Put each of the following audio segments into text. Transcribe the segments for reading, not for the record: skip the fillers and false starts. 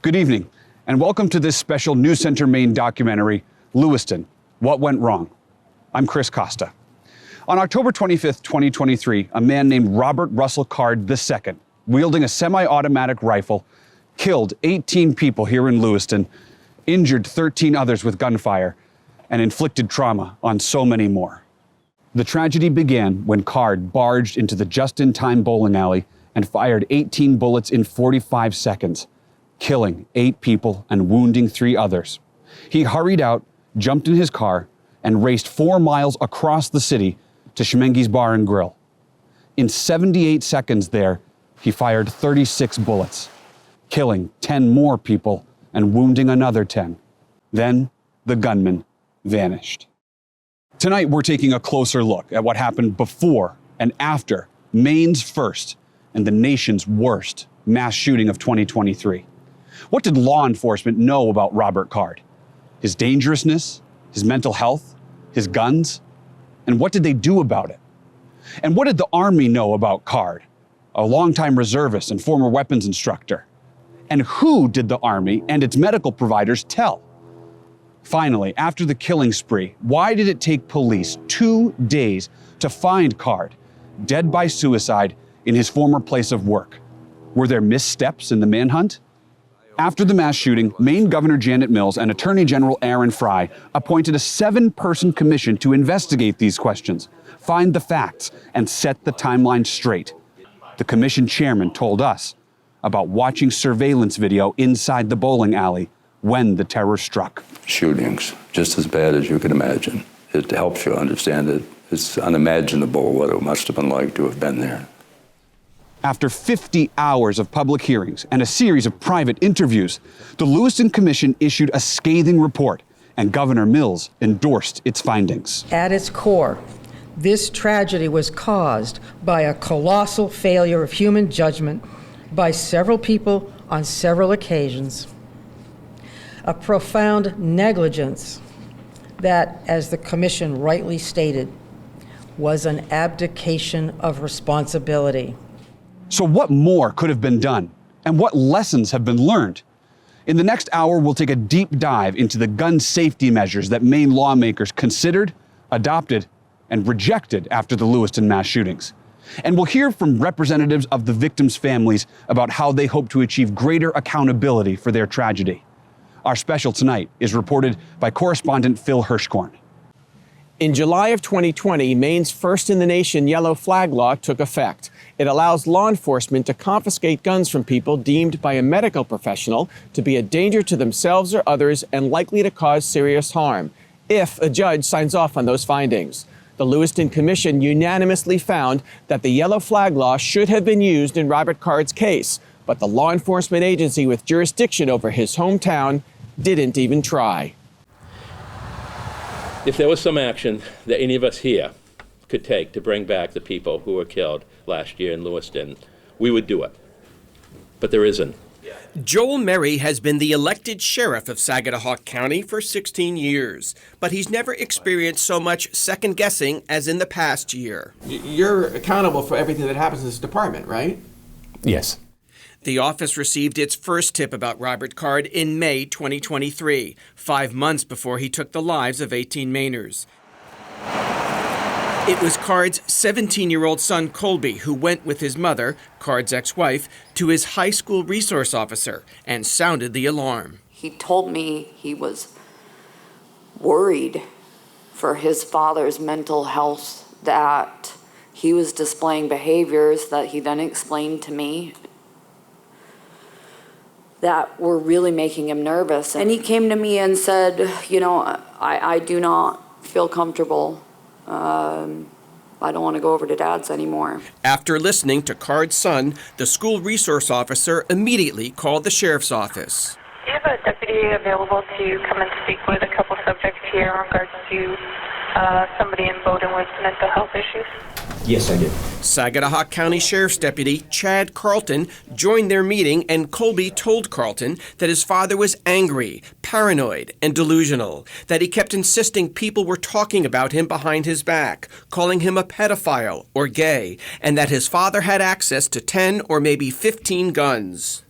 Good evening, and welcome to this special News Center Maine documentary, Lewiston, What Went Wrong? I'm Chris Costa. On October 25th, 2023, a man named Robert Russell Card II, wielding a semi-automatic rifle, killed 18 people here in Lewiston, injured 13 others with gunfire, and inflicted trauma on so many more. The tragedy began when Card barged into the just-in-time bowling alley and fired 18 bullets in 45 seconds, killing 8 people and wounding 3 others. He hurried out, jumped in his car, and raced 4 miles across the city to Schemengees Bar and Grill. In 78 seconds there, he fired 36 bullets, killing 10 more people and wounding another 10. Then the gunman vanished. Tonight, we're taking a closer look at what happened before and after Maine's first and the nation's worst mass shooting of 2023. What did law enforcement know about Robert Card? His dangerousness, his mental health, his guns? And what did they do about it? And what did the Army know about Card, a longtime reservist and former weapons instructor? And who did the Army and its medical providers tell? Finally, after the killing spree, why did it take police 2 days to find Card, dead by suicide in his former place of work? Were there missteps in the manhunt? After the mass shooting, Maine Governor Janet Mills and Attorney General Aaron Frey appointed a 7-person commission to investigate these questions, find the facts, and set the timeline straight. The commission chairman told us about watching surveillance video inside the bowling alley when the terror struck. Shootings, just as bad as you can imagine. It helps you understand it. It's unimaginable what it must have been like to have been there. After 50 hours of public hearings and a series of private interviews, the Lewiston Commission issued a scathing report, and Governor Mills endorsed its findings. At its core, this tragedy was caused by a colossal failure of human judgment by several people on several occasions, a profound negligence that, as the Commission rightly stated, was an abdication of responsibility. So what more could have been done? And what lessons have been learned? In the next hour, we'll take a deep dive into the gun safety measures that Maine lawmakers considered, adopted, and rejected after the Lewiston mass shootings. And we'll hear from representatives of the victims' families about how they hope to achieve greater accountability for their tragedy. Our special tonight is reported by correspondent Phil Hirschkorn. In July of 2020, Maine's first-in-the-nation yellow flag law took effect. It allows law enforcement to confiscate guns from people deemed by a medical professional to be a danger to themselves or others and likely to cause serious harm, if a judge signs off on those findings. The Lewiston Commission unanimously found that the yellow flag law should have been used in Robert Card's case, but the law enforcement agency with jurisdiction over his hometown didn't even try. If there was some action that any of us here could take to bring back the people who were killed last year in Lewiston, we would do it. But there isn't. Joel Merry has been the elected sheriff of Saginaw County for 16 years, but he's never experienced so much second-guessing as in the past year. You're accountable for everything that happens in this department, right? Yes. The office received its first tip about Robert Card in May 2023, 5 months before he took the lives of 18 Mainers. It was Card's 17-year-old son, Colby, who went with his mother, Card's ex-wife, to his high school resource officer and sounded the alarm. He told me he was worried for his father's mental health, that he was displaying behaviors that he then explained to me that were really making him nervous. And he came to me and said, you know, I do not feel comfortable. I don't want to go over to Dad's anymore. After listening to Card's son, the school resource officer immediately called the sheriff's office. Do you have a deputy available to come and speak with a couple subjects here in regards to somebody in Bowdoin with mental health issues? Yes, I do. Saginaw County Sheriff's Deputy Chad Carlton joined their meeting, and Colby told Carlton that his father was angry, paranoid, and delusional, that he kept insisting people were talking about him behind his back, calling him a pedophile or gay, and that his father had access to 10 or maybe 15 guns.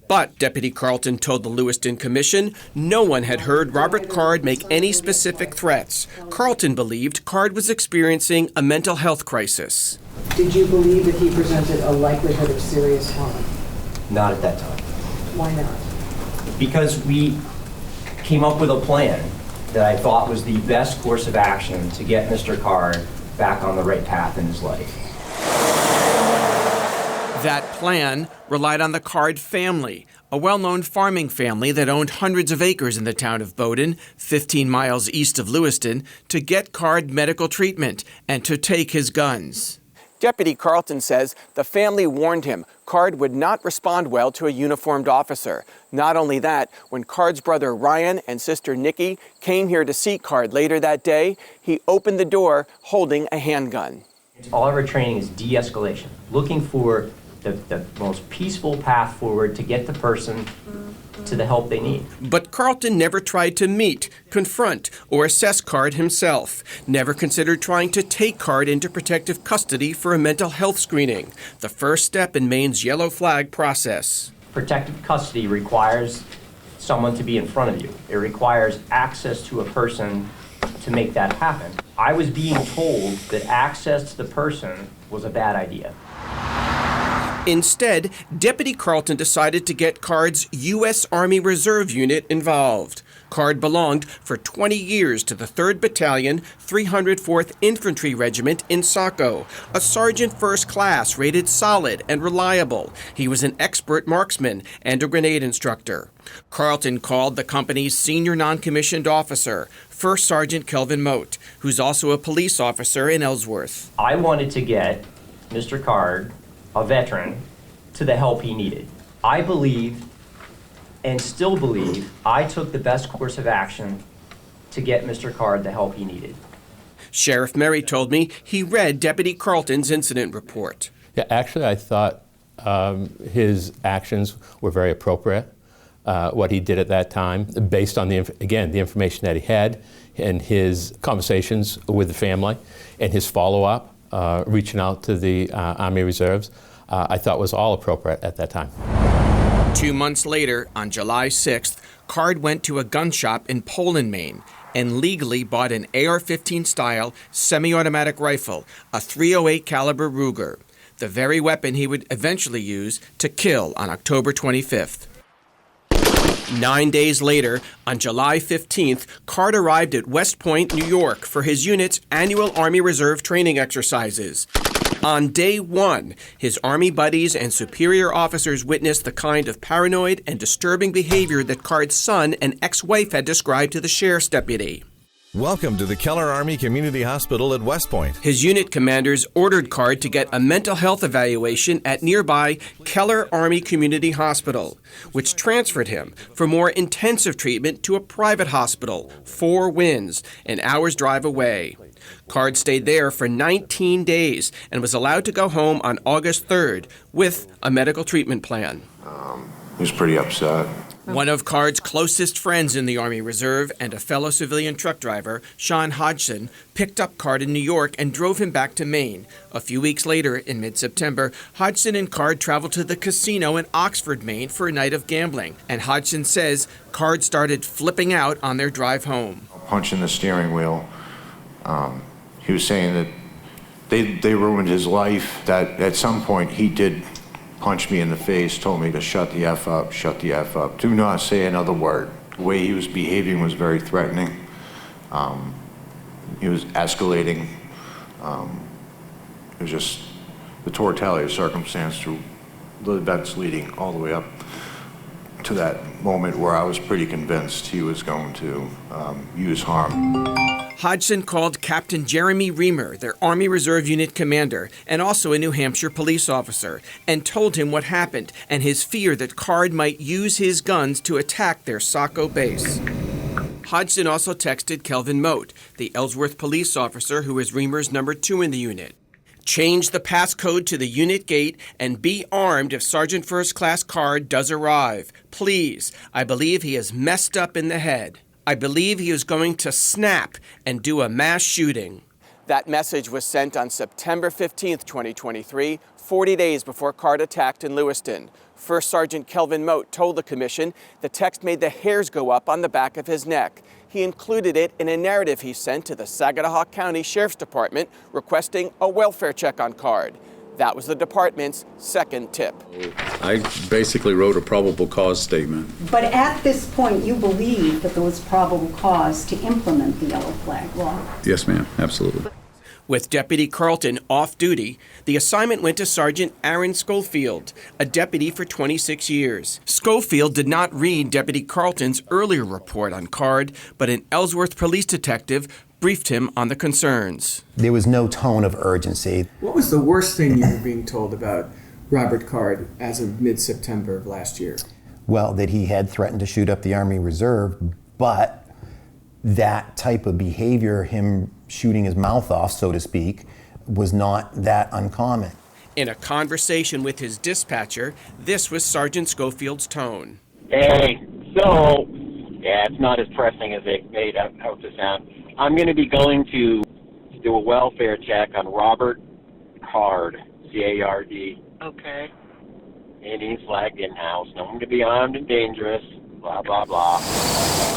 But Deputy Carlton told the Lewiston Commission no one had heard Robert Card make any specific threats. Carlton believed Card was experiencing a mental health crisis. Did you believe that he presented a likelihood of serious harm? Not at that time. Why not? Because we came up with a plan that I thought was the best course of action to get Mr. Card back on the right path in his life. That plan relied on the Card family, a well-known farming family that owned hundreds of acres in the town of Bowdoin, 15 miles east of Lewiston, to get Card medical treatment and to take his guns. Deputy Carlton says the family warned him Card would not respond well to a uniformed officer. Not only that, when Card's brother Ryan and sister Nikki came here to see Card later that day, he opened the door holding a handgun. All of our training is de-escalation, looking for the most peaceful path forward to get the person to the help they need. But Carlton never tried to meet, confront, or assess Card himself. Never considered trying to take Card into protective custody for a mental health screening, the first step in Maine's yellow flag process. Protective custody requires someone to be in front of you. It requires access to a person to make that happen. I was being told that access to the person was a bad idea. Instead, Deputy Carlton decided to get Card's U.S. Army Reserve Unit involved. Card belonged for 20 years to the 3rd Battalion, 304th Infantry Regiment in Saco, a sergeant first class rated solid and reliable. He was an expert marksman and a grenade instructor. Carlton called the company's senior non-commissioned officer, First Sergeant Kelvin Moat, who's also a police officer in Ellsworth. I wanted to get Mr. Card, a veteran, to the help he needed. I believe, and still believe, I took the best course of action to get Mr. Card the help he needed. Sheriff Merry told me he read Deputy Carlton's incident report. Yeah, actually, I thought his actions were very appropriate. What he did at that time, based on the information that he had and his conversations with the family and his follow-up, reaching out to the Army Reserves, I thought was all appropriate at that time. 2 months later, on July 6th, Card went to a gun shop in Poland, Maine, and legally bought an AR-15 style semi-automatic rifle, a .308 caliber Ruger, the very weapon he would eventually use to kill on October 25th. 9 days later, on July 15th, Card arrived at West Point, New York for his unit's annual Army Reserve training exercises. On day one, his Army buddies and superior officers witnessed the kind of paranoid and disturbing behavior that Card's son and ex-wife had described to the sheriff's deputy. Welcome to the Keller Army Community Hospital at West Point. His unit commanders ordered Card to get a mental health evaluation at nearby Keller Army Community Hospital, which transferred him for more intensive treatment to a private hospital, 4 Winds, an hour's drive away. Card stayed there for 19 days and was allowed to go home on August 3rd with a medical treatment plan. He was pretty upset. One of Card's closest friends in the Army Reserve and a fellow civilian truck driver, Sean Hodgson, picked up Card in New York and drove him back to Maine. A few weeks later, in mid-September, Hodgson and Card traveled to the casino in Oxford, Maine for a night of gambling. And Hodgson says Card started flipping out on their drive home. Punching the steering wheel. He was saying that they ruined his life, that at some point he did punch me in the face, told me to shut the F up, shut the F up. Do not say another word. The way he was behaving was very threatening. He was escalating. It was just the totality of circumstance through the events leading all the way up to that moment where I was pretty convinced he was going to use harm. Hodgson called Captain Jeremy Reamer, their Army Reserve Unit commander, and also a New Hampshire police officer, and told him what happened and his fear that Card might use his guns to attack their Saco base. Hodgson also texted Kelvin Moat, the Ellsworth police officer who is Reamer's number 2 in the unit. Change the passcode to the unit gate and be armed if Sergeant First Class Card does arrive. Please, I believe he is messed up in the head. I believe he is going to snap and do a mass shooting. That message was sent on September 15th, 2023, 40 days before Card attacked in Lewiston. First Sergeant Kelvin Moat told the commission the text made the hairs go up on the back of his neck. He included it in a narrative he sent to the Saginaw County Sheriff's Department requesting a welfare check on Card. That was the department's second tip. I basically wrote a probable cause statement. But at this point, you believe that there was probable cause to implement the yellow flag law? Yes, ma'am, absolutely. With Deputy Carlton off duty, the assignment went to Sergeant Aaron Schofield, a deputy for 26 years. Schofield did not read Deputy Carlton's earlier report on Card, but an Ellsworth police detective briefed him on the concerns. There was no tone of urgency. What was the worst thing you were being told about Robert Card as of mid-September of last year? Well, that he had threatened to shoot up the Army Reserve, but that type of behavior, him shooting his mouth off, so to speak, was not that uncommon. In a conversation with his dispatcher, this was Sergeant Schofield's tone. Hey, so, yeah, it's not as pressing as it made out to sound. I'm going to be going to do a welfare check on Robert Card, C-A-R-D. Okay. And he's flagged in-house, known to be armed and dangerous, blah, blah, blah.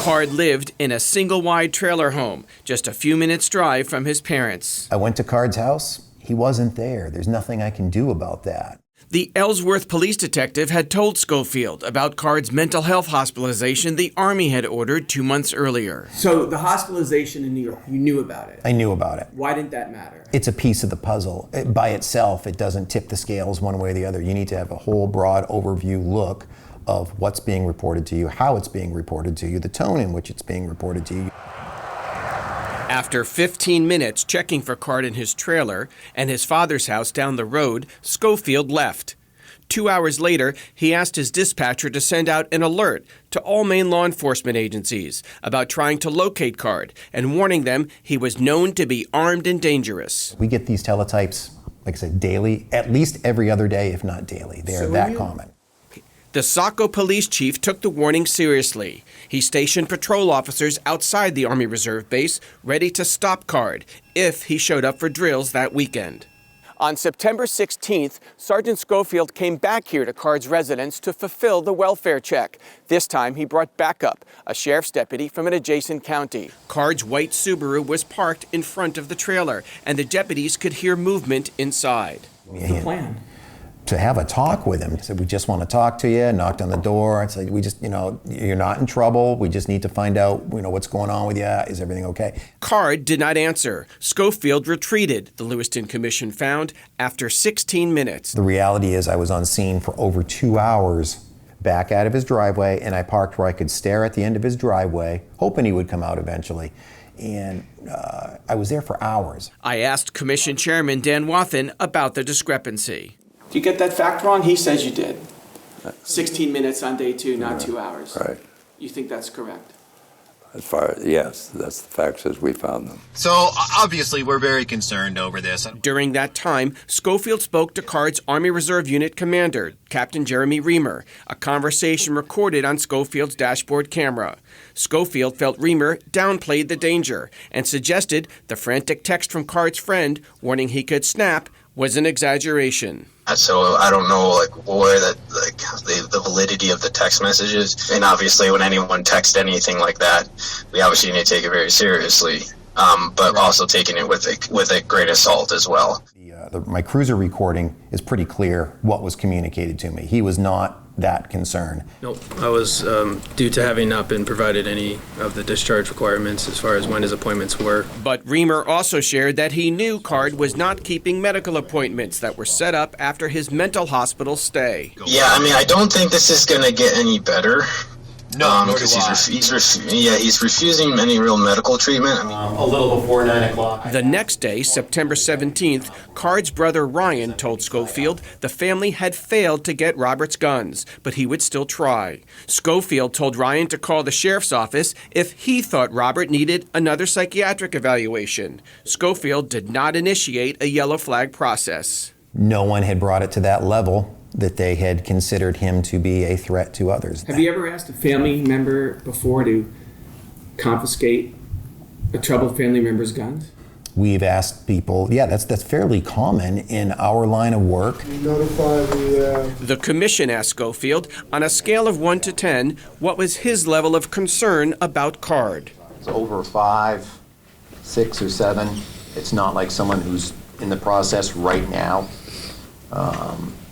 Card lived in a single-wide trailer home, just a few minutes' drive from his parents. I went to Card's house. He wasn't there. There's nothing I can do about that. The Ellsworth police detective had told Schofield about Card's mental health hospitalization the Army had ordered 2 months earlier. So the hospitalization in New York, you knew about it? I knew about it. Why didn't that matter? It's a piece of the puzzle. By itself, it doesn't tip the scales one way or the other. You need to have a whole broad overview look of what's being reported to you, how it's being reported to you, the tone in which it's being reported to you. After 15 minutes checking for Card in his trailer and his father's house down the road, Schofield left. 2 hours later, he asked his dispatcher to send out an alert to all main law enforcement agencies about trying to locate Card and warning them he was known to be armed and dangerous. We get these teletypes, like I said, daily, at least every other day, if not daily. They are that common. The Saco police chief took the warning seriously. He stationed patrol officers outside the Army Reserve base ready to stop Card if he showed up for drills that weekend. On September 16th, Sergeant Schofield came back here to Card's residence to fulfill the welfare check. This time he brought backup, a sheriff's deputy from an adjacent county. Card's white Subaru was parked in front of the trailer, and the deputies could hear movement inside. What's the plan? To have a talk with him. He said, we just want to talk to you, knocked on the door. I said, we just, you're not in trouble. We just need to find out, what's going on with you. Is everything okay? Card did not answer. Schofield retreated, the Lewiston Commission found, after 16 minutes. The reality is I was on scene for over 2 hours back out of his driveway, and I parked where I could stare at the end of his driveway, hoping he would come out eventually. And I was there for hours. I asked Commission Chairman Dan Wathen about the discrepancy. Do you get that fact wrong? He says you did. 16 minutes on day 2, not 2 hours. Right. You think that's correct? Yes, that's the facts as we found them. So obviously we're very concerned over this. During that time, Schofield spoke to Card's Army Reserve Unit commander, Captain Jeremy Reamer, a conversation recorded on Schofield's dashboard camera. Schofield felt Reamer downplayed the danger and suggested the frantic text from Card's friend warning he could snap was an exaggeration. So I don't know where the validity of the text messages. And obviously when anyone texts anything like that, we obviously need to take it very seriously, but also taking it with a grain of salt as well. My cruiser recording is pretty clear what was communicated to me. He was not that concerned. Nope. I was due to having not been provided any of the discharge requirements as far as when his appointments were. But Reamer also shared that he knew Card was not keeping medical appointments that were set up after his mental hospital stay. Yeah, I don't think this is going to get any better. No, because he's refusing any real medical treatment. A little before 9 o'clock. The next day, September 17th, Card's brother Ryan told Schofield the family had failed to get Robert's guns, but he would still try. Schofield told Ryan to call the sheriff's office if he thought Robert needed another psychiatric evaluation. Schofield did not initiate a yellow flag process. No one had brought it to that level that they had considered him to be a threat to others. Have you ever asked a family member before to confiscate a troubled family member's guns? We've asked people, yeah, that's fairly common in our line of work. The commission asked Schofield, on a scale of 1 to 10, what was his level of concern about Card. It's over 5, 6, or 7. It's not like someone who's in the process right now.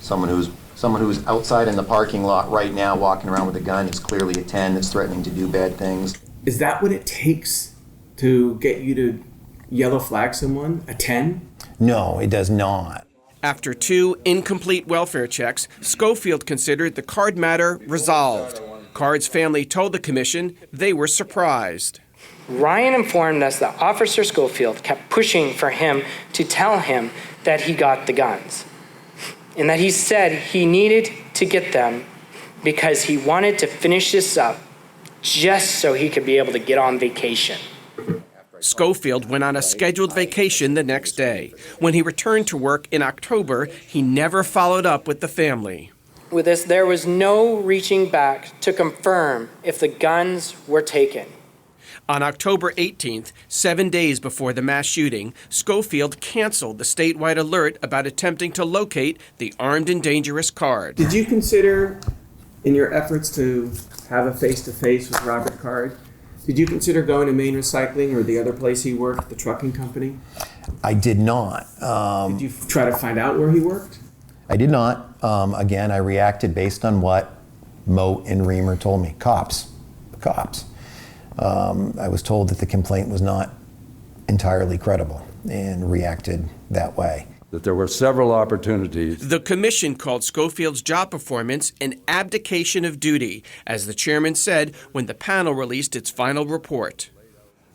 Someone who's outside in the parking lot right now walking around with a gun is clearly a 10 that's threatening to do bad things. Is that what it takes to get you to yellow flag someone? A 10? No, it does not. After 2 incomplete welfare checks, Schofield considered the Card matter resolved. Card's family told the commission they were surprised. Ryan informed us that Officer Schofield kept pushing for him to tell him that he got the guns, and that he said he needed to get them because he wanted to finish this up just so he could be able to get on vacation. Schofield went on a scheduled vacation the next day. When he returned to work in October, he never followed up with the family. With this, there was no reaching back to confirm if the guns were taken. On October 18th, 7 days before the mass shooting, Schofield canceled the statewide alert about attempting to locate the armed and dangerous Card. Did you consider, in your efforts to have a face-to-face with Robert Card, did you consider going to Main Recycling or the other place he worked, the trucking company? I did not. Did you try to find out where he worked? I did not. Again, I reacted based on what Moat and Reamer told me. Cops. I was told that the complaint was not entirely credible and reacted that way. That there were several opportunities. The commission called Schofield's job performance an abdication of duty, as the chairman said when the panel released its final report.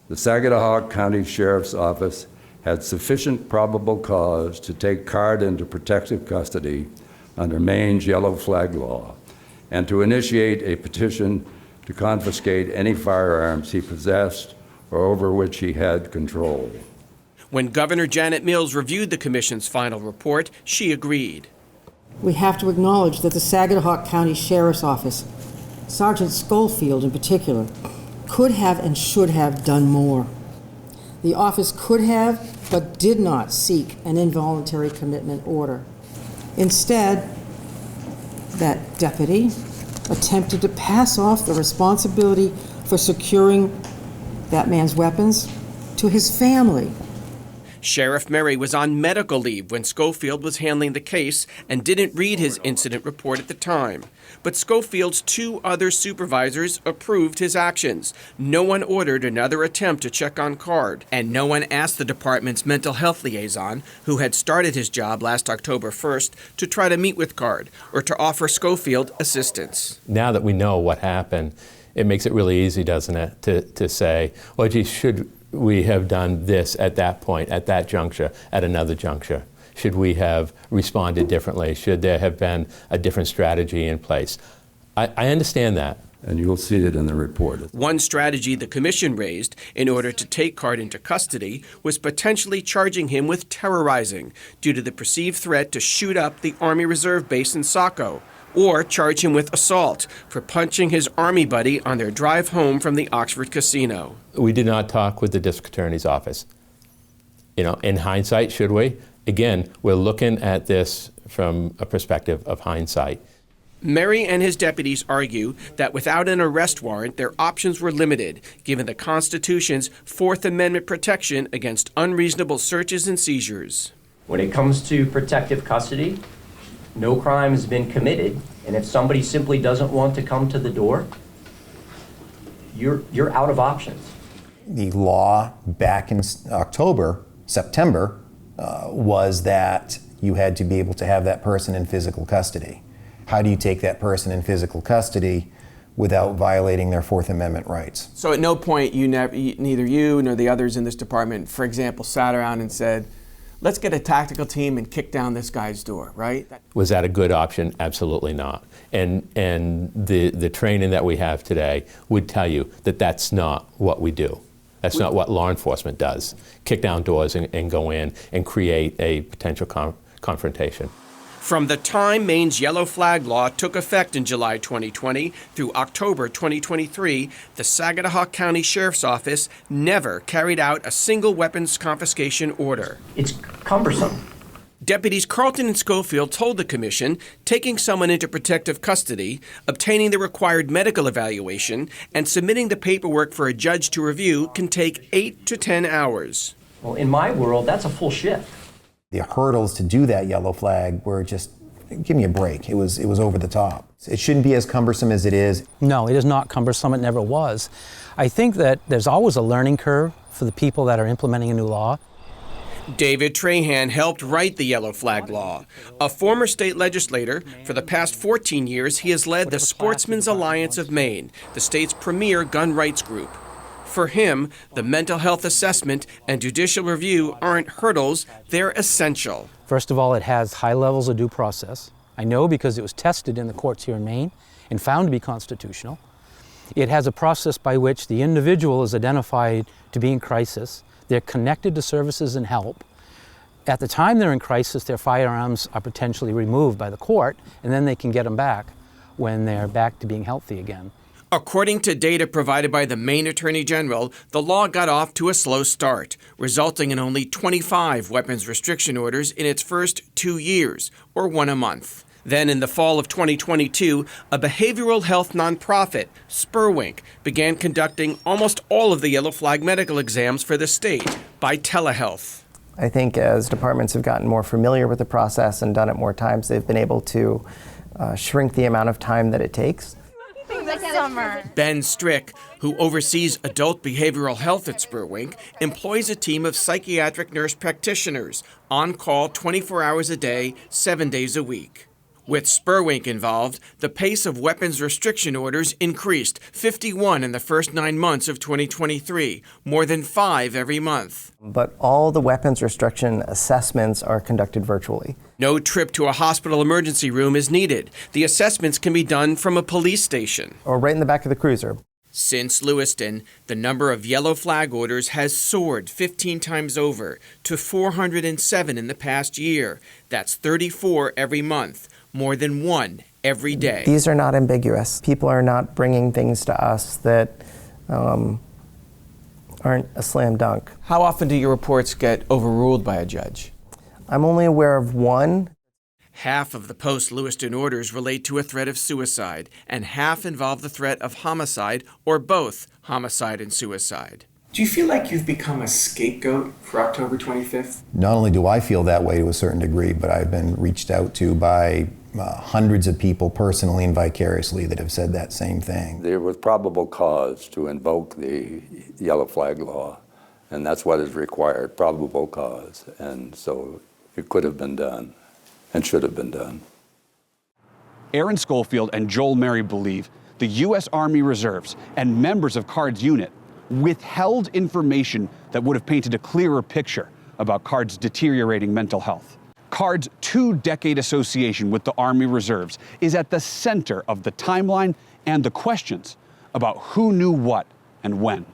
The Saginaw County Sheriff's Office had sufficient probable cause to take Card into protective custody under Maine's yellow flag law and to initiate a petition to confiscate any firearms he possessed or over which he had control. When Governor Janet Mills reviewed the commission's final report, she agreed. We have to acknowledge that the Saginaw County Sheriff's Office, Sergeant Schofield in particular, could have and should have done more. The office could have, but did not seek an involuntary commitment order. Instead, that deputy attempted to pass off the responsibility for securing that man's weapons to his family. Sheriff Murray was on medical leave when Schofield was handling the case and didn't read his incident report at the time. But Schofield's 2 other supervisors approved his actions. No one ordered another attempt to check on Card, and no one asked the department's mental health liaison, who had started his job last October 1st, to try to meet with Card or to offer Schofield assistance. Now that we know what happened, it makes it really easy, doesn't it, to say, well, gee, should we have done this at that point, at that juncture, at another juncture? Should we have responded differently? Should there have been a different strategy in place? I understand that. And you'll see it in the report. One strategy the commission raised in order to take Card into custody was potentially charging him with terrorizing due to the perceived threat to shoot up the Army Reserve base in Saco, or charge him with assault for punching his Army buddy on their drive home from the Oxford casino. We did not talk with the district attorney's office. You know, in hindsight, should we? Again, we're looking at this from a perspective of hindsight. Murray and his deputies argue that without an arrest warrant, their options were limited, given the Constitution's Fourth Amendment protection against unreasonable searches and seizures. When it comes to protective custody, no crime has been committed, and if somebody simply doesn't want to come to the door, you're out of options. The law back in September, was that you had to be able to have that person in physical custody. How do you take that person in physical custody without violating their Fourth Amendment rights? So at no point neither you nor the others in this department, for example, sat around and said, let's get a tactical team and kick down this guy's door, right? Was that a good option? Absolutely not. And the training that we have today would tell you that that's not what we do. That's not what law enforcement does. Kick down doors and go in and create a potential confrontation. From the time Maine's yellow flag law took effect in July 2020 through October 2023, the Saginaw County Sheriff's Office never carried out a single weapons confiscation order. It's cumbersome. Deputies Carlton and Schofield told the commission taking someone into protective custody, obtaining the required medical evaluation, and submitting the paperwork for a judge to review can take 8 to 10 hours. Well, in my world, that's a full shift. The hurdles to do that yellow flag were just, give me a break. It was over the top. It shouldn't be as cumbersome as it is. No, it is not cumbersome. It never was. I think that there's always a learning curve for the people that are implementing a new law. David Trahan helped write the yellow flag law. A former state legislator, for the past 14 years, he has led the Sportsmen's Alliance of Maine, the state's premier gun rights group. For him, the mental health assessment and judicial review aren't hurdles, they're essential. First of all, it has high levels of due process. I know because it was tested in the courts here in Maine and found to be constitutional. It has a process by which the individual is identified to be in crisis. They're connected to services and help. At the time they're in crisis, their firearms are potentially removed by the court, and then they can get them back when they're back to being healthy again. According to data provided by the Maine Attorney General, the law got off to a slow start, resulting in only 25 weapons restriction orders in its first 2 years, or one a month. Then in the fall of 2022, a behavioral health nonprofit, Spurwink, began conducting almost all of the yellow flag medical exams for the state by telehealth. I think as departments have gotten more familiar with the process and done it more times, they've been able to shrink the amount of time that it takes. Ben Strick, who oversees adult behavioral health at Spurwink, employs a team of psychiatric nurse practitioners on call 24 hours a day, 7 days a week. With Spurwink involved, the pace of weapons restriction orders increased 51 in the first 9 months of 2023, more than 5 every month. But all the weapons restriction assessments are conducted virtually. No trip to a hospital emergency room is needed. The assessments can be done from a police station. Or right in the back of the cruiser. Since Lewiston, the number of yellow flag orders has soared 15 times over to 407 in the past year. That's 34 every month. More than one every day. These are not ambiguous. People are not bringing things to us that aren't a slam dunk. How often do your reports get overruled by a judge? I'm only aware of one. Half of the post-Lewiston orders relate to a threat of suicide, and half involve the threat of homicide or both homicide and suicide. Do you feel like you've become a scapegoat for October 25th? Not only do I feel that way to a certain degree, but I've been reached out to by hundreds of people personally and vicariously that have said that same thing. There was probable cause to invoke the yellow flag law, and that's what is required, probable cause. And so it could have been done and should have been done. Aaron Schofield and Joel Mary believe the U.S. Army Reserves and members of CARD's unit withheld information that would have painted a clearer picture about CARD's deteriorating mental health. CARD's 2-decade association with the Army Reserves is at the center of the timeline and the questions about who knew what and when.